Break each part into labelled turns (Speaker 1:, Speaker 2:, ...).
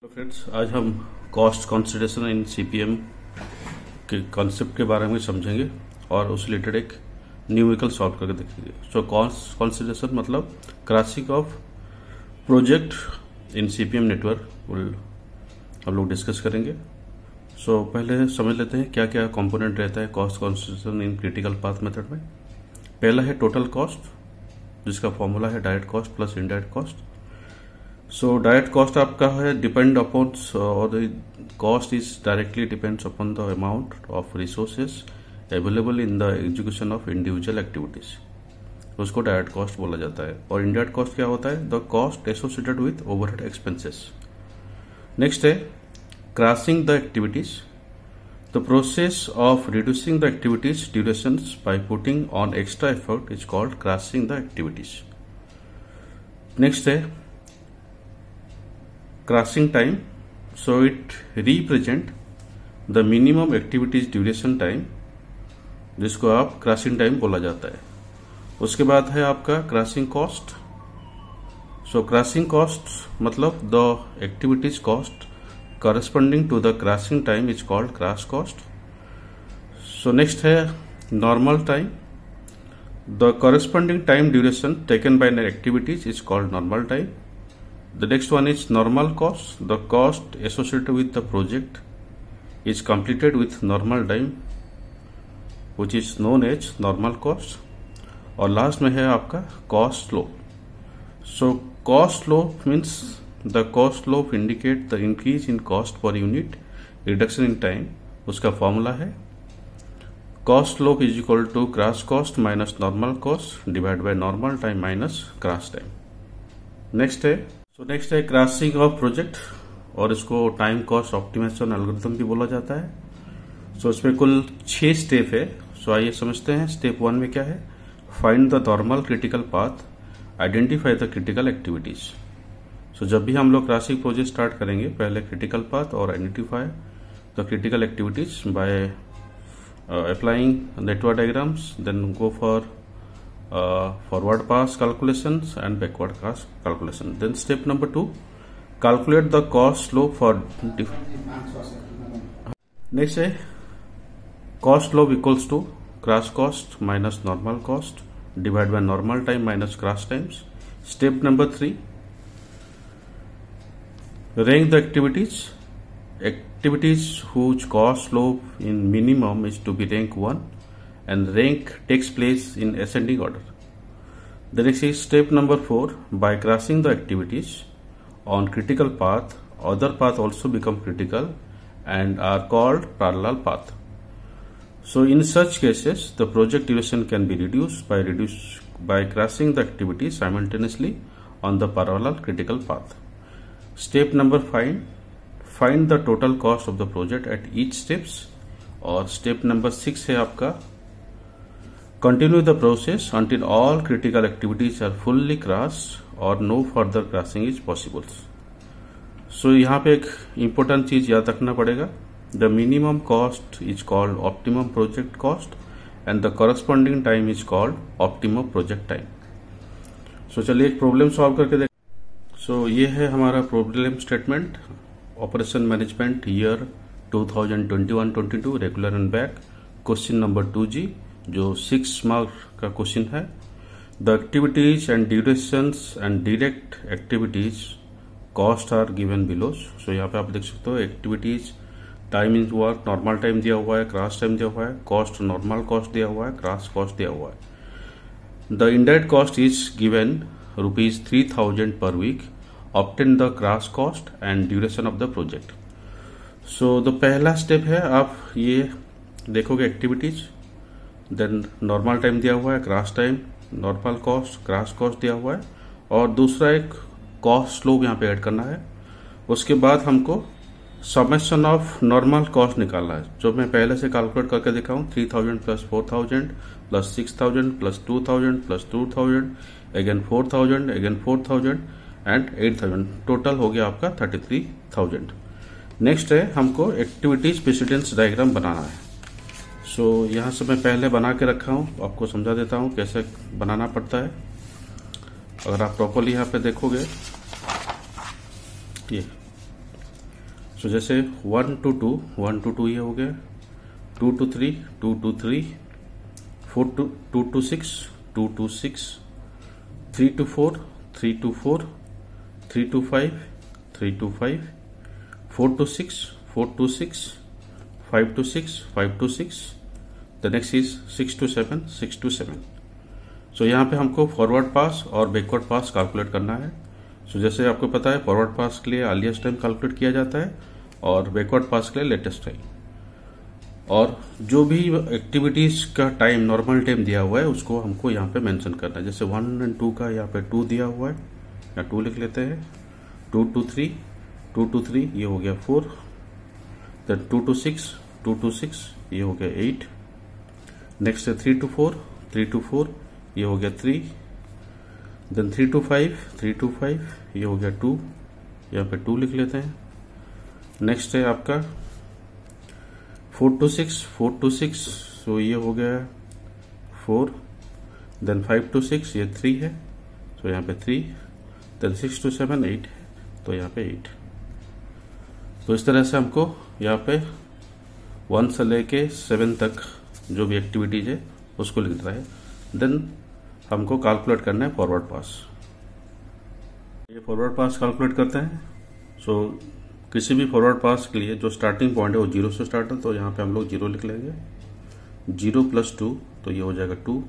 Speaker 1: तो फ्रेंड्स, आज हम कॉस्ट कंसिडरेशन इन सीपीएम के कॉन्सेप्ट के बारे में समझेंगे और उस रिलेटेड एक न्यूमेरिकल सॉल्व करके देखेंगे। सो कॉस्ट कंसिडरेशन मतलब classic of project in CPM network हम लोग डिस्कस करेंगे। सो पहले समझ लेते हैं क्या क्या कंपोनेंट रहता है cost consideration in critical path method में। पहला है टोटल कॉस्ट, जिसका फॉर्मूला है direct cost plus indirect cost. So direct cost आपका है डिपेंड अपॉन और cost is directly depends upon the amount of resources available in the execution of individual activities, उसको direct cost बोला जाता है। और इनडायरेक्ट कॉस्ट क्या होता है? The cost associated with overhead expenses. Next है crossing the activities, the process of reducing the activities durations by putting on extra effort is called crossing the activities. Next है crossing time, so it represent the minimum activities duration time, जिसको आप crossing time बोला जाता है। उसके बाद है आपका crossing cost. So crossing cost मतलब the activities cost corresponding to the crossing time is called cross cost. So next है normal time, the corresponding time duration taken by an activities is called normal time. The next one is normal cost. The cost associated with the project is completed with normal time, which is known as normal cost. और last में है आपका cost slope. So cost slope means the cost slope indicate the increase in cost per unit, reduction in time. उसका formula है cost slope is equal to cross cost minus normal cost divided by normal time minus cross time. Next है crossing of project, और इसको time cost optimisation algorithm भी बोला जाता है। सो इसमें कुल 6 स्टेप है। सो आइए समझते हैं स्टेप 1 में क्या है। Find the normal critical path, identify the critical activities. So जब भी हम लोग क्रॉसिंग प्रोजेक्ट स्टार्ट करेंगे, पहले क्रिटिकल पाथ और identify the critical activities by applying network diagrams, then go for forward pass calculations and backward pass calculation. Then step number 2, calculate the cost slope for next है cost slope equals to cross cost minus normal cost divided by normal time minus cross times. Step number 3, rank the activities whose cost slope in minimum is to be rank 1 and rank takes place in ascending order. The next is step number 4, by crossing the activities on critical path, other path also become critical and are called parallel path. So in such cases, the project duration can be reduced by crossing the activities simultaneously on the parallel critical path. Step number 5, find the total cost of the project at each steps. और step number 6 है आपका continue the process until all critical activities are fully crossed or no further crossing is possible. So यहाँ पे एक important चीज याद रखना पड़ेगा, the minimum cost is called optimum project cost and the corresponding time is called optimum project time. So चलिए एक problem solve करके देख। So ये है हमारा problem statement, operation management year 2021-22 regular and back, question number 2G, जो 6 mark का question है। The activities and durations and direct activities cost are given below. So यहाँ पे आप देख सकते हो activities time in work, normal time दिया हुआ है, क्रॉस टाइम दिया हुआ है, कॉस्ट नॉर्मल कॉस्ट दिया हुआ है, क्रॉस कॉस्ट दिया हुआ है। The indirect cost is given ₹3000 per week, obtain the cross cost and duration of the project. So the पहला स्टेप है, आप ये देखोगे एक्टिविटीज, देन नॉर्मल टाइम दिया हुआ है, cross time, normal cost, cross cost दिया हुआ है, और दूसरा एक कॉस्ट स्लोप यहाँ पे ऐड करना है। उसके बाद हमको समेशन ऑफ नॉर्मल कॉस्ट निकालना है, जो मैं पहले से कैलकुलेट करके देखा हूँ। 3000 plus 4000 plus 6000 plus 2000 plus 2000 again 4000 again 4000 and 8000, total हो गया आपका 33000। नेक्स्ट है हमको एक्टिविटीज प्रेसिडेंस डायग्राम बनाना है। सो यहाँ से मैं पहले बना के रखा हूँ, आपको समझा देता हूँ कैसे बनाना पड़ता है। अगर आप प्रॉपरली यहाँ पे देखोगे, ये सो जैसे 1 to 2, 1 to 2 ये हो गया, 2 to 3, 2 to 3, 4 to 2 to 6, 2 to 6, 3 to 4, 3 to 4, 3 to 5, 3 to 5, 4 to 6, 4 to 6, 5 to 6, 5 to 6, the next is 6 to 7, 6 to 7. सो यहाँ पे हमको फॉरवर्ड पास और बैकवर्ड पास कैलकुलेट करना है. सो जैसे आपको पता है फॉरवर्ड पास के लिए अर्लीस्ट टाइम कैलकुलेट किया जाता है और बैकवर्ड पास के लिए लेटेस्ट टाइम. और जो भी एक्टिविटीज का टाइम नॉर्मल टाइम दिया हुआ है उसको हमको यहाँ पे मेंशन करना है. जैसे 1 और 2 का यहाँ पे 2 दिया हुआ है, या 2 लिख लेते हैं. 2 to 3, 2 to 3 ये हो गया 4. देन 2 to 6, 2 to 6 ये हो गया 8. नेक्स्ट है 3 to 4, 3 to 4 ये हो गया 3. देन 3 to 5, 3 to 5 ये हो गया 2, यहाँ पे 2 लिख लेते हैं. नेक्स्ट है आपका 4 to 6, 4 to 6 सो ये हो गया 4. देन 5 to 6 ये 3 है, तो यहाँ पे 3. देन 6 to 7 8 है, तो यहाँ पे 8. तो इस तरह से हमको यहाँ पे 1 से लेके 7 तक जो भी एक्टिविटीज है उसको लिखना है. देन हमको कैलकुलेट करना है फॉरवर्ड पास. ये फॉरवर्ड पास कैलकुलेट करते हैं. सो किसी भी फॉरवर्ड पास के लिए जो स्टार्टिंग पॉइंट है वो 0 से स्टार्ट है, तो यहाँ पे हम लोग 0 लिख लेंगे. 0 + 2 तो ये हो जाएगा 2.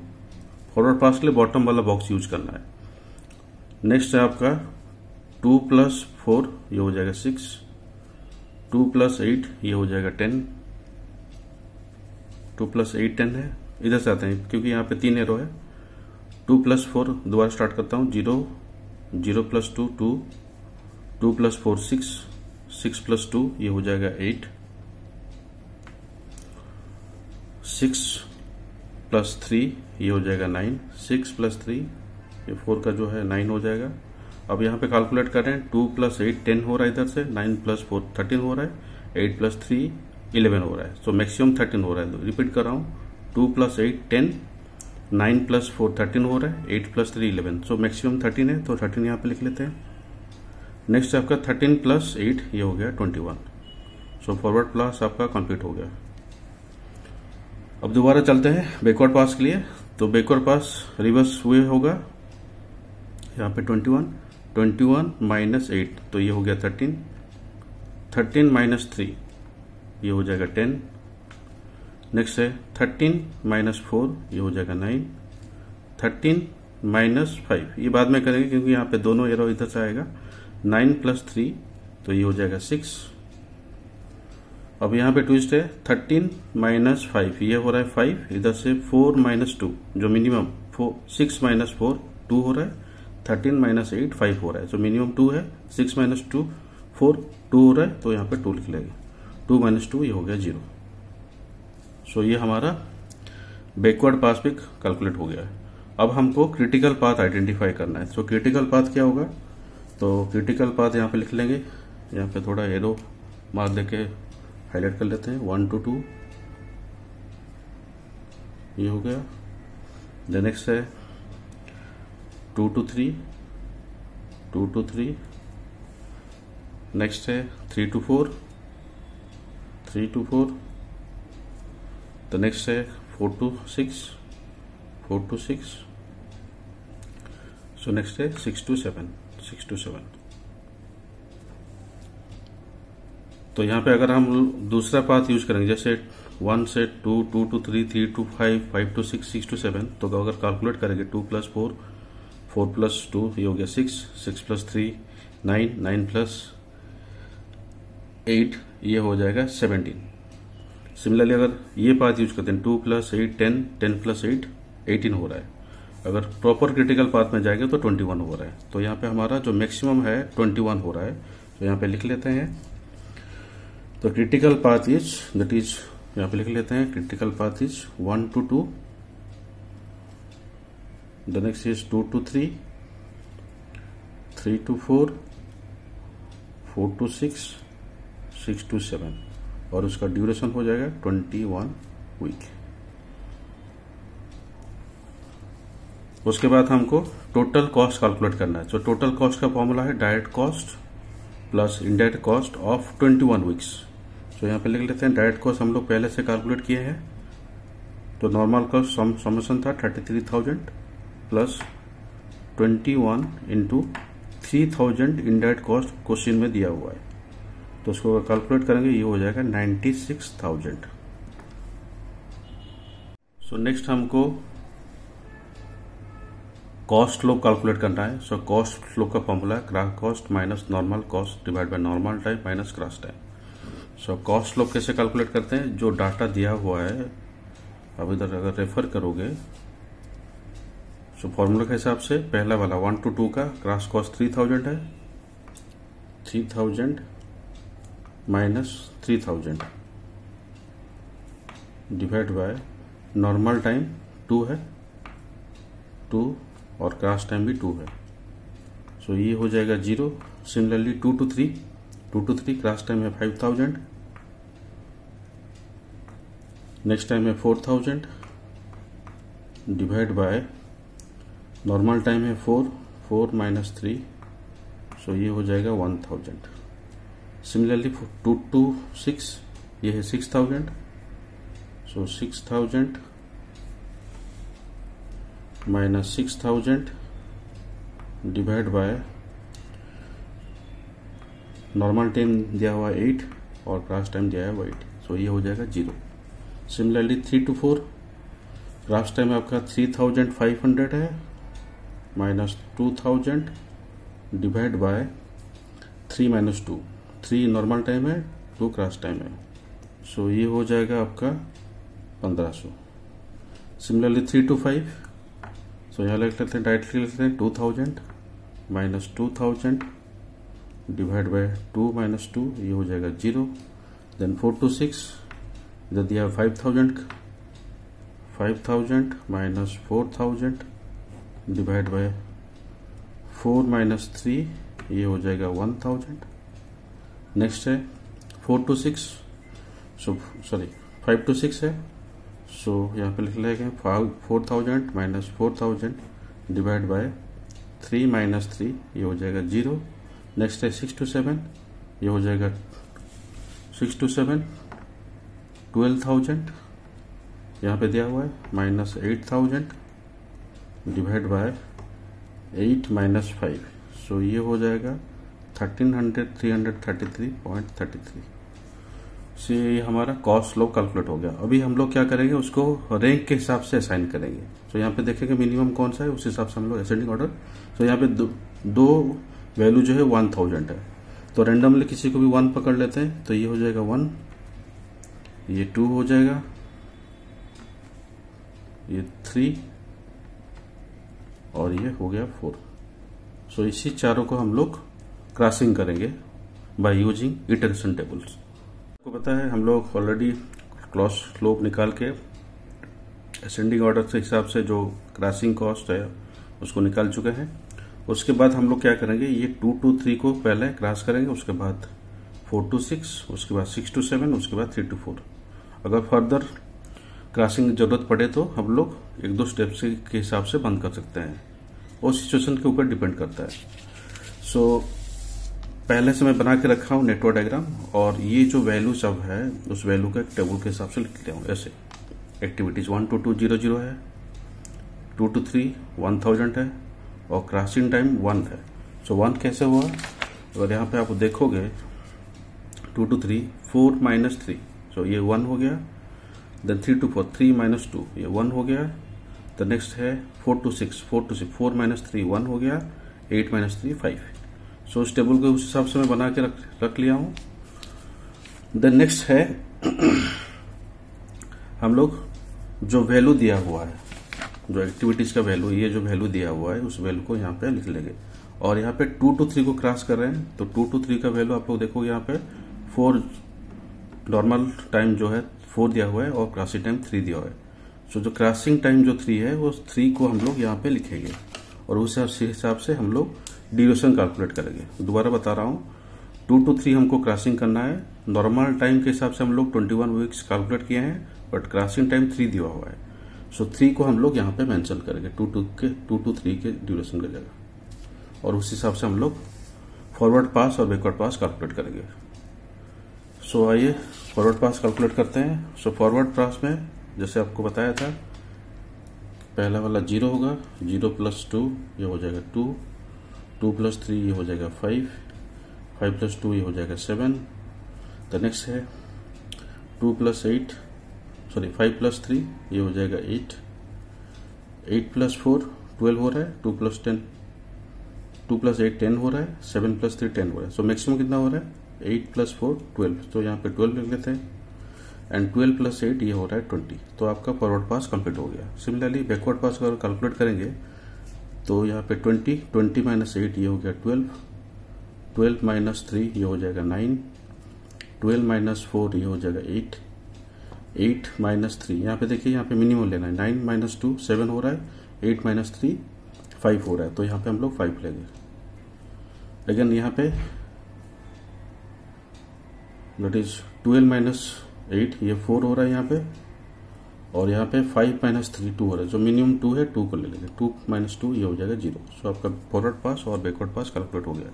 Speaker 1: फॉरवर्ड पास के लिए बॉटम वाला बॉक्स यूज करना है. नेक्स्ट है आपका 2 + 4 ये हो जाएगा 6. 2 + 8 ये हो जाएगा 10. 2 + 8 10 है. इधर से आते हैं क्योंकि यहाँ पे 3 एरो है. 2 + 4 दोबारा स्टार्ट करता हूँ. 0 0 + 2 2, 2 + 4 6, 6 + 2 ये हो जाएगा 8. 6 + 3 ये हो जाएगा 9. 6 + 3 ये 4 का जो है 9 हो जाएगा. अब यहाँ पे कैलकुलेट कर रहे हैं. 2 + 8 10 हो रहा है इधर से. 9 + 4 13 हो रहा है. 8 + 3 11 हो रहा है. तो मैक्सिमम 13 हो रहा है. रिपीट कर रहा हूँ. 2 + 8 10, 9 + 4 13 हो रहा है. 8 + 3 11. सो मैक्सिमम 13 है, तो 13 यहाँ पे लिख लेते हैं. नेक्स्ट आपका 13 + 8 ये हो गया 21. सो फॉरवर्ड पास आपका कंप्लीट हो गया. अब दोबारा चलते हैं बैकवर्ड पास के लिए. तो बैकवर्ड पास रिवर्स हुए होगा. यहाँ पे 21 - 8 तो ये हो गया 13. 13 - 3 ये हो जाएगा 10. नेक्स्ट है 13 - 4 ये हो जाएगा 9. 13 - 5 ये बाद में करेंगे क्योंकि यहाँ पे दोनों एरो इधर से आएगा. 9 + 3 तो ये हो जाएगा 6. अब यहाँ पे ट्विस्ट है. 13 - 5 ये हो रहा है 5. इधर से 4 - 2 जो मिनिमम 6 - 4 2 हो रहा है. 13 - 8 5 हो रहा है. जो मिनिमम 2 है. 6 - 2 4 2 हो रहा है, तो यहाँ पे 2 लिख लेंगे. 2 - 2 ये हो गया 0. सो ये हमारा बैकवर्ड पास भी कैलकुलेट हो गया है. अब हमको क्रिटिकल पाथ आइडेंटिफाई करना है. सो क्रिटिकल पाथ क्या होगा? तो क्रिटिकल पाथ यहाँ पे लिख लेंगे. यहाँ पे थोड़ा एरो मार देके हाईलाइट कर लेते हैं. 1 to 2 ये हो गया. द नेक्स्ट है 2 to 3, 2 to 3. नेक्स्ट है 3 to 4, 3 to 4. द नेक्स्ट है 4 to 6, 4 to 6. सो नेक्स्ट है 6 to 7, 6 to 7. तो यहाँ पे अगर हम दूसरा पाथ यूज करेंगे जैसे 1 से 2, 2 to 3, 3 to 5, 5 to 6, 6 to 7, तो अगर कैलकुलेट करेंगे 2 + 4, 4 + 2 ये हो गया 6, 6 + 3 9, 9 + 8 ये हो जाएगा 17. सिमिलरली अगर ये पाथ यूज करते हैं 2 + 8 10, 10 + 8 18 हो रहा है. अगर प्रॉपर क्रिटिकल पाथ में जाएगा तो 21 हो रहा है. तो यहाँ पे हमारा जो मैक्सिमम है 21 हो रहा है. तो यहाँ पे लिख लेते हैं. तो critical path is that is यहाँ पे लिख लेते हैं. Critical path is 1 to 2. The next is 2 to 3, 3 to 4, 4 to 6, 6 to 7 और उसका ड्यूरेशन हो जाएगा 21 वीक. उसके बाद हमको टोटल कॉस्ट कैलकुलेट करना है. तो टोटल कॉस्ट का फॉर्मूला है direct cost plus indirect cost of 21 weeks. तो यहाँ पे लिख लेते हैं डायरेक्ट कॉस्ट हम लोग पहले से कैलकुलेट किए हैं। तो नॉर्मल कॉस्ट समेशन था 33,000 plus 21 into 3,000 indirect cost question में दिया हुआ है। तो उसको कैलकुलेट करेंगे, ये हो जाएगा 96,000। सो नेक्स्ट हमको कॉस्ट स्लोप कैलकुलेट करना है। सो कॉस्ट स्लोप का फॉर्मूला है cross cost minus normal cost divide by normal time minus cross time. So cost slope कैसे कैलकुलेट करते हैं, जो डाटा दिया हुआ है अब इधर अगर रेफर करोगे, सो फॉर्मूला के हिसाब से पहला वाला 1 to 2 का क्रॉस कॉस्ट 3000 है, 3000 minus 3000 divide by normal time 2 है, 2 और क्रॉस टाइम भी 2 है। सो ये हो जाएगा 0। सिमिलरली 2 to 3 क्रॉस टाइम है 5000, नेक्स्ट टाइम है 4000 डिवाइड बाय नॉर्मल टाइम है 4 माइनस 3, सो ये हो जाएगा 1000। सिमिलरली 2 to 6 ये है 6000, सो 6000 minus 6000 divide by normal time दिया हुआ 8 और क्रॉस टाइम दिया है 8, सो ये हो जाएगा 0। सिमिलरली 3 to 4 क्रॉस टाइम आपका 3500 है minus 2000 divide by 3 minus 2, 3 normal time है, 2 क्रॉस टाइम है, सो ये हो जाएगा आपका 1500। सिमिलरली 3 to 5, सो यहाँ लिख लेते हैं डायरेक्टली लिख लेते हैं 2000 माइनस 2000 डिवाइड बाय 2 माइनस 2, ये हो जाएगा 0। देन 4 to 6 इधर दिया 5000 माइनस 4000 डिवाइड बाय 4 माइनस 3, ये हो जाएगा 1000। नेक्स्ट है 4 to 6, सो सॉरी 5 to 6 है, सो यहाँ पे लिख लेंगे 4000 माइनस 4000 डिवाइड बाय 3 माइनस 3, ये हो जाएगा 0। नेक्स्ट है 6 to 7, ये हो जाएगा 6 to 7 12,000 यहाँ पे दिया हुआ है माइनस 8000 डिवाइड बाय 8 माइनस 5, सो ये हो जाएगा 333.33। से ये हमारा कॉस्ट स्लोप कैलकुलेट हो गया। अभी हम लोग क्या करेंगे, उसको रैंक के हिसाब से असाइन करेंगे। तो यहाँ पे देखेंगे मिनिमम कौन सा है, उस हिसाब से हम लोग असेंडिंग ऑर्डर। तो यहाँ पे दो वैल्यू जो है 1000 है, तो रैंडमली किसी को भी 1 पकड़ लेते हैं, तो ये हो जाएगा 1, ये 2 हो जाएगा, ये 3 और ये हो गया 4। सो इसी चारों को हम लोग क्रॉसिंग करेंगे बाय यूजिंग इटरेशन टेबल्स। आपको पता है हम लोग ऑलरेडी कॉस्ट स्लोप निकाल के असेंडिंग ऑर्डर के हिसाब से जो क्रॉसिंग कॉस्ट है उसको निकाल चुके हैं। उसके बाद हम लोग क्या करेंगे, ये 2 to 3 को पहले क्रॉस करेंगे, उसके बाद 4 to 6, उसके बाद 6 to 7, उसके बाद 3 to 4। अगर फर्दर क्रॉसिंग की जरूरत पड़े तो हम लोग 1-2 स्टेप्स के हिसाब से बंद कर सकते हैं, वो सिचुएशन के ऊपर डिपेंड करता है। सो पहले से मैं बना के रखा हूँ नेटवर्क डायग्राम, और ये जो वैल्यू सब है उस वैल्यू का एक टेबल के हिसाब से लिख लेता हूँ। ऐसे एक्टिविटीज 1 to 2 00 है, 2 to 3 1000 है, और क्रॉसिंग टाइम 1 है। सो 1 कैसे हुआ, अगर यहाँ पे आप देखोगे 2 to 3 4 माइनस 3, सो ये 1 हो गया। देन 3 to 4 3 माइनस 2, ये 1 हो गया। द नेक्स्ट है 4 to 6 4 माइनस 3 1 हो गया, 8 माइनस 3 5। सो इस टेबल को उस हिसाब से मैं बना के रख लिया हूं। देन नेक्स्ट है हम लोग जो वैल्यू दिया हुआ है, जो एक्टिविटीज का वैल्यू, ये जो वैल्यू दिया हुआ है उस वैल्यू को यहाँ पे लिख लेंगे। और यहाँ पे 2 to 3 को क्रॉस कर रहे हैं, तो 2 to 3 का वैल्यू आप लोग देखोगे यहाँ पे 4 नॉर्मल टाइम जो है 4 दिया हुआ है और क्रॉसिंग टाइम 3 दिया हुआ है। सो जो क्रॉसिंग टाइम जो 3 है वो 3 को हम लोग यहाँ पे लिखेंगे, और उस हिसाब से हम लोग ड्यूरेशन कैलकुलेट करेंगे। दोबारा बता रहा हूँ, 2 to 3 हमको क्रॉसिंग करना है। नॉर्मल टाइम के हिसाब से हम लोग 21 वीक्स कैलकुलेट किए हैं, बट क्रॉसिंग टाइम 3 दिया हुआ है। सो 3 को हम लोग यहाँ पे मेंशन करेंगे 2 to 3 के ड्यूरेशन की जगह, और उस हिसाब से हम लोग फॉरवर्ड पास और बैकवर्ड पास कैलकुलेट करेंगे। सो आइए फॉरवर्ड पास कैलकुलेट करते हैं। सो फॉरवर्ड पास में जैसे आपको बताया था, पहला वाला 0 होगा, 0 + 2 ये हो जाएगा 2, 2 + 3 ये हो जाएगा 5, 5 + 2 ये हो जाएगा 7। द नेक्स्ट है 2 + 8 सॉरी 5 + 3 ये हो जाएगा 8, 8 + 4 12 हो रहा है, 2 + 10 2 + 8 10 हो रहा है, 7 + 3 10 हो रहा है। सो मैक्सिमम कितना हो रहा है? 8 + 4 12, तो यहाँ पे 12 लिख लेते हैं। एंड 12 + 8 ये हो रहा है 20। तो आपका फॉरवर्ड पास कंप्लीट हो गया। सिमिलरली बैकवर्ड पास अगर कैलकुलेट करेंगे तो यहाँ पे 20 - 8 ये हो गया 12, 12 - 3 ये हो जाएगा 9, 12 - 4 ये हो जाएगा 8, 8 - 3 यहाँ पे देखिए, यहाँ पे मिनिमम लेना है। 9 - 2 7 हो रहा है, 8 - 3 5 हो रहा है, तो यहाँ पे हम लोग 5 लेंगे। लेकिन यहाँ पे दैट इज 12 - 8 ये 4 हो रहा है यहाँ पे, और यहाँ पे 5 - 3 2 हो रहा है। जो मिनिमम 2 है 2 को ले लेंगे, 2 - 2 ये हो जाएगा 0। सो आपका फॉरवर्ड पास और बैकवर्ड पास कैलकुलेट हो गया।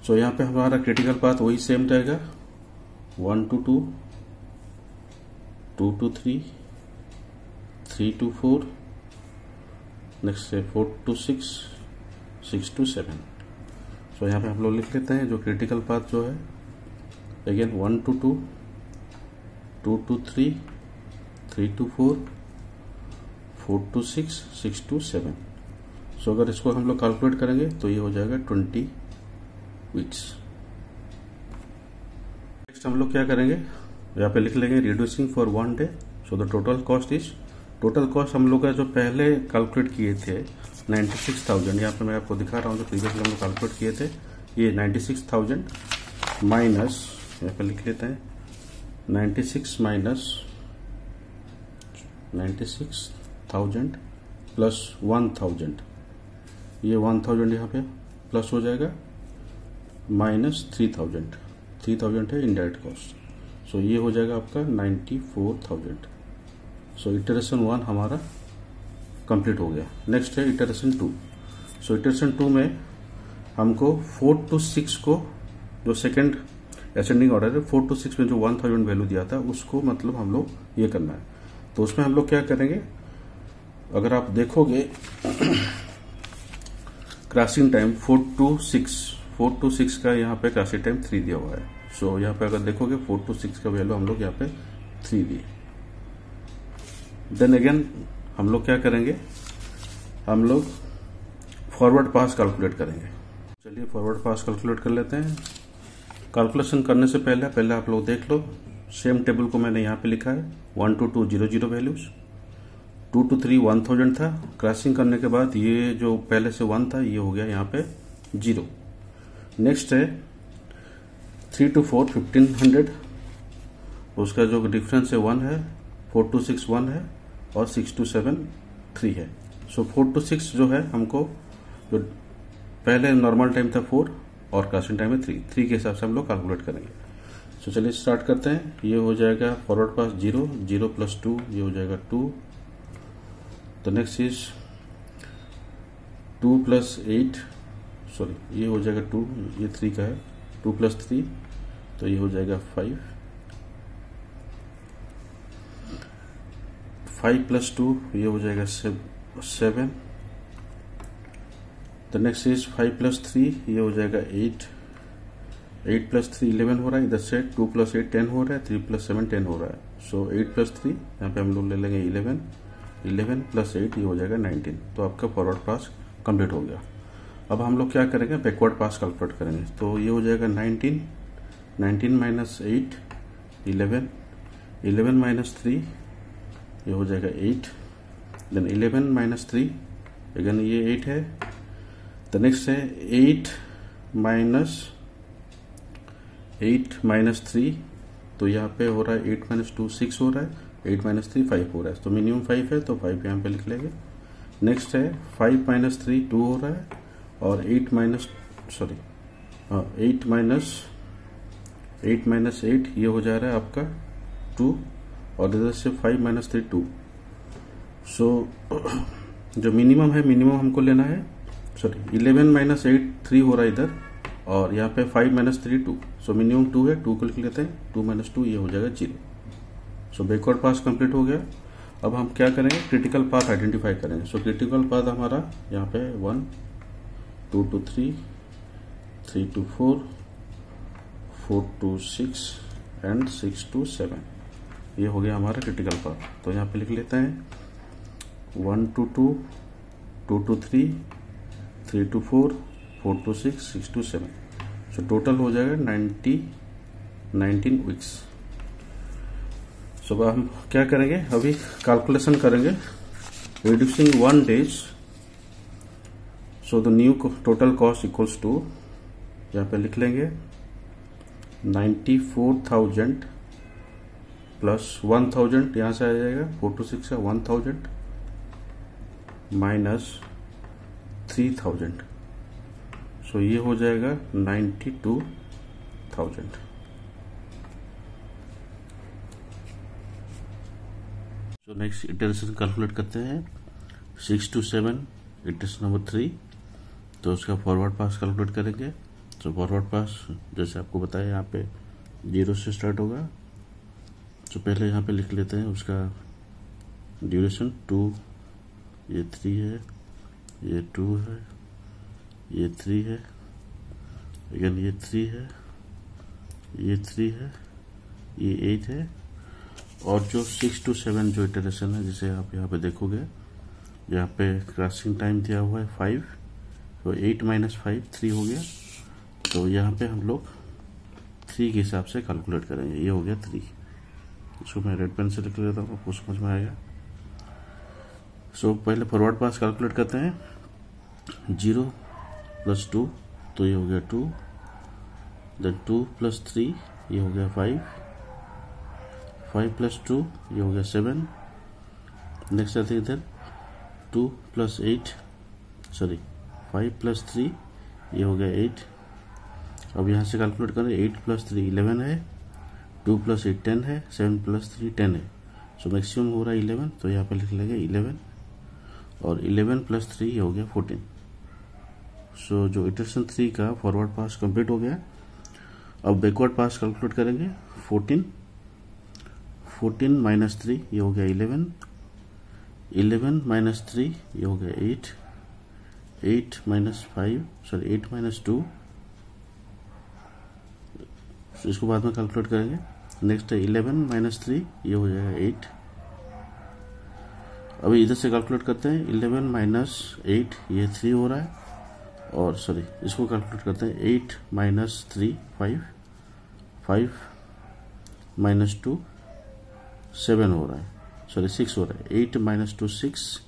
Speaker 1: सो यहाँ पे हमारा क्रिटिकल पाथ वही सेम रहेगा, 1 to 2, 2 to 3, 3 to 4, नेक्स्ट है 4 to 6, 6 to 7। सो यहाँ पे हम लोग लिख लेते हैं जो क्रिटिकल पाथ जो है, again 1 to 2, 2 to 3, 3 to 4, 4 to 6, 6 to 7। सो अगर इसको हम लोग कैलकुलेट करेंगे तो ये हो जाएगा 20 वीक्स। नेक्स्ट हम लोग क्या करेंगे, यहाँ पे लिख लेंगे reducing for 1 day. So the total cost is, total cost हम लोग का जो पहले कैलकुलेट किए थे 96,000, यहाँ पे मैं आपको दिखा रहा हूँ जो प्रीवियसली हम लोग कैलकुलेट किए थे, ये 96,000 माइनस, यहाँ पे लिख लेते हैं 96 माइनस 96,000 प्लस 1,000, ये 1,000 यहाँ पे प्लस हो जाएगा, माइनस 3,000 है इनडायरेक्ट कॉस्ट। सो ये हो जाएगा आपका 94,000। सो इटरेशन 1 हमारा कंप्लीट हो गया। नेक्स्ट है इटरेशन 2। सो इटरेशन 2 में हमको 4 to 6 को, जो सेकंड असेंडिंग ऑर्डर है, 4 to 6 में जो 1,000 वैल्यू दिया था उसको मतलब हम लोग ये करना है। तो उसमें हम लोग क्या करेंगे, अगर आप देखोगे क्रॉसिंग टाइम 4 to 6 का यहाँ पे क्रॉसिंग टाइम 3 दिया हुआ है। सो यहाँ पे अगर देखोगे 4 to 6 का वैल्यू हम लोग यहाँ पे 3 दिए। देन अगेन हम लोग क्या करेंगे, हम लोग फॉरवर्ड पास कैलकुलेट करेंगे। चलिए फॉरवर्ड पास कैलकुलेट कर लेते हैं। कैलकुलेशन करने से पहले आप लोग देख लो, सेम टेबल को मैंने यहाँ पे लिखा है, 1 to 2 0 वैल्यूज, 2 to 3 1,000 था, क्रॉसिंग करने के बाद ये जो पहले से 1 था ये हो गया यहाँ पे 0। नेक्स्ट है 3 to 4 1,500, उसका जो डिफरेंस है 1 है, 4 to 6 1 है, और 6 to 7 3 है। सो 4 to 6 जो है हमको, जो पहले नॉर्मल टाइम था 4 और क्रॉसिंग टाइम है 3 के हिसाब से हम लोग कैलकुलेट करेंगे। सो चलिए स्टार्ट करते हैं। ये हो जाएगा फॉरवर्ड पास 0 + 2 ये हो जाएगा 2। तो नेक्स्ट इज 2 + 8 सॉरी ये हो जाएगा 2, ये 3 का है, 2 + 3 तो ये हो जाएगा 5, 5 + 2 ये हो जाएगा 7। तो नेक्स्ट इज 5 + 3 ये हो जाएगा 8, 8 + 3 11 हो रहा है, इधर से 2 + 8 10 हो रहा है, 3 + 7 10 हो रहा है। सो 8 + 3 यहाँ पे हम लोग ले लेंगे 11, 11 + 8 ये हो जाएगा 19। तो आपका फॉरवर्ड पास कंप्लीट हो गया। अब हम लोग क्या करेंगे, बैकवर्ड पास कैलकुलेट करेंगे। तो ये हो जाएगा 19 - 8 11, 11 - 3 ये हो जाएगा 8, देन 11 - 3 अगेन ये 8 है। द नेक्स्ट है 8 - 3, तो यहाँ पे हो रहा है 8 - 2 6 हो रहा है, 8 - 3 5 हो रहा है, तो मिनिमम 5 है तो 5 यहाँ पे लिख लेंगे। नेक्स्ट है 5 - 3 2 हो रहा है, और 8 - 8 ये हो जा रहा है आपका 2, और इधर से 5 - 3 2। सो जो मिनिमम है, मिनिमम हमको लेना है, सॉरी 11 - 8 3 हो रहा है इधर, और यहाँ पे 5 - 3 2, सो मिनिमम 2 है, 2 को लिख लेते हैं, 2 - 2 ये हो जाएगा 0। सो बैकवर्ड पास कंप्लीट हो गया। अब हम क्या करेंगे, क्रिटिकल पाथ आइडेंटिफाई करेंगे। सो क्रिटिकल पाथ हमारा यहाँ पे 1 2 to 3 3 to 4 4 to 6 and 6 to 7, ये हो गया हमारा क्रिटिकल पाथ। तो यहाँ पे लिख लेते हैं 1 to 2 2 to 3 3 to 4 4 to 6 6 to 7। So total हो जाएगा 19 वीक्स। सो हम क्या करेंगे, अभी कैलकुलेशन करेंगे reducing 1 days. So the new total cost equals to, यहाँ पे लिख लेंगे 94,000 प्लस 1,000, यहाँ से आ जाएगा 4 to 6 है 1,000 माइनस 3,000। सो ये हो जाएगा 92,000। तो नेक्स्ट इटरेशन कैलकुलेट करते हैं 6 to 7 इटरेशन नंबर 3। तो उसका फॉरवर्ड पास कैलकुलेट करेंगे। तो फॉरवर्ड पास जैसे आपको बताया यहाँ पे 0 से स्टार्ट होगा। तो पहले यहाँ पे लिख लेते हैं उसका ड्यूरेशन 2, ये 3 है, ये 2 है, ये 3 है, अगेन ये 3 है, ये 3 है, ये 8 है, और जो 6 to 7 जो इटरेशन है जिसे आप यहाँ पे देखोगे, यहाँ पे क्रॉसिंग टाइम दिया हुआ है 5, तो 8 - 5 3 हो गया। तो यहाँ पे हम लोग 3 के हिसाब से कैलकुलेट करेंगे। ये हो गया 3। इसको मैं रेड पेन से लिख लेता हूँ, आपको समझ में आएगा। सो पहले फॉरवर्ड पास कैलकुलेट करते हैं 0 + 2, तो ये हो गया 2, देन 2 + 3 ये हो गया 5, 5 + 2 ये हो गया 7। नेक्स्ट आते हैं इधर 2 + 8, सॉरी 5 + 3 ये हो गया 8। अब यहाँ से कैलकुलेट करें 8 + 3 11 है, 2 + 8 10 है, 7 + 3 10 है। सो मैक्सिमम हो रहा है 11, तो यहाँ पे लिख लेंगे 11, और 11 + 3 ये हो गया 14। सो जो इटरेशन 3 का फॉरवर्ड पास कंप्लीट हो गया। अब बैकवर्ड पास कैलकुलेट करेंगे 14 - 3 ये हो गया 11, 11 - 3 ये हो गया 8, 8 - 2, तो इसको बाद में कैलकुलेट करेंगे। नेक्स्ट है 11 - 3 ये हो जाएगा 8। अभी इधर से कैलकुलेट करते हैं 11 - 8 ये 3 हो रहा है, और सॉरी इसको कैलकुलेट करते हैं 8 - 3 5, 5 - 2 7 हो रहा है, सॉरी 6 हो रहा है, 8 - 2 6,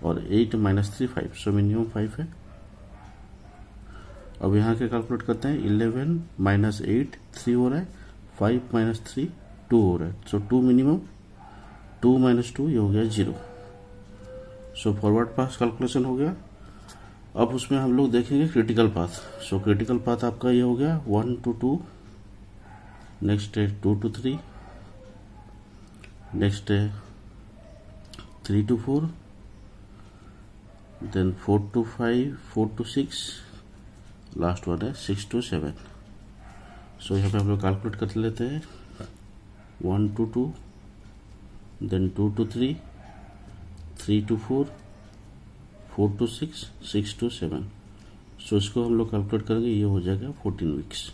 Speaker 1: और 8 - 3 5, सो मिनिमम 5 है। अब यहाँ के कैलकुलेट करते हैं 11 - 8 3 हो रहा है, 5 - 3 2 हो रहा है, सो 2 मिनिमम, 2 - 2 ये हो गया 0। सो फॉरवर्ड पास कैलकुलेशन हो गया। अब उसमें हम लोग देखेंगे critical path. So critical path आपका ये हो गया 1 to 2, नेक्स्ट है 2 to 3, नेक्स्ट है 3 to 4, then 4 to 5 4 to 6, last one है 6 to 7। सो यहाँ पे हम लोग कैलकुलेट कर लेते हैं 1 to 2, then 2 to 3, 3 to 4, 4 to 6, 6 to 7। सो इसको हम लोग कैलकुलेट करेंगे, ये हो जाएगा 14 वीक्स।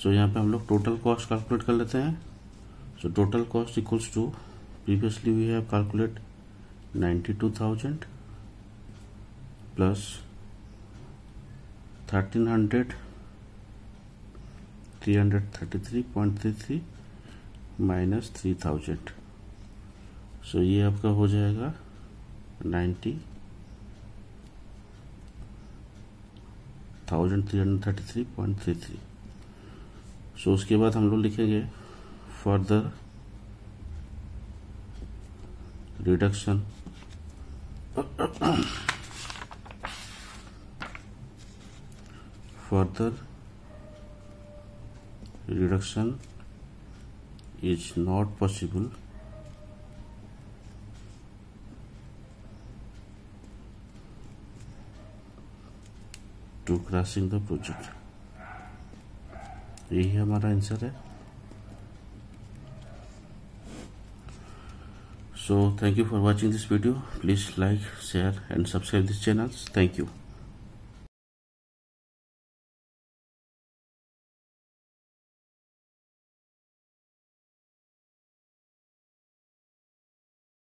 Speaker 1: सो यहाँ पे हम लोग टोटल कॉस्ट कैलकुलेट कर लेते हैं। So total cost equals to, previously we have calculate 92,000 plus 1,300 333.33 minus 3,000। So ये आपका हो जाएगा 90,333.33। सो उसके बाद हम लोग लिखेंगे further reduction is not possible to crossing the project. यही हमारा आंसर है। So thank you for watching this video. Please like, share and subscribe this channel. Thank you.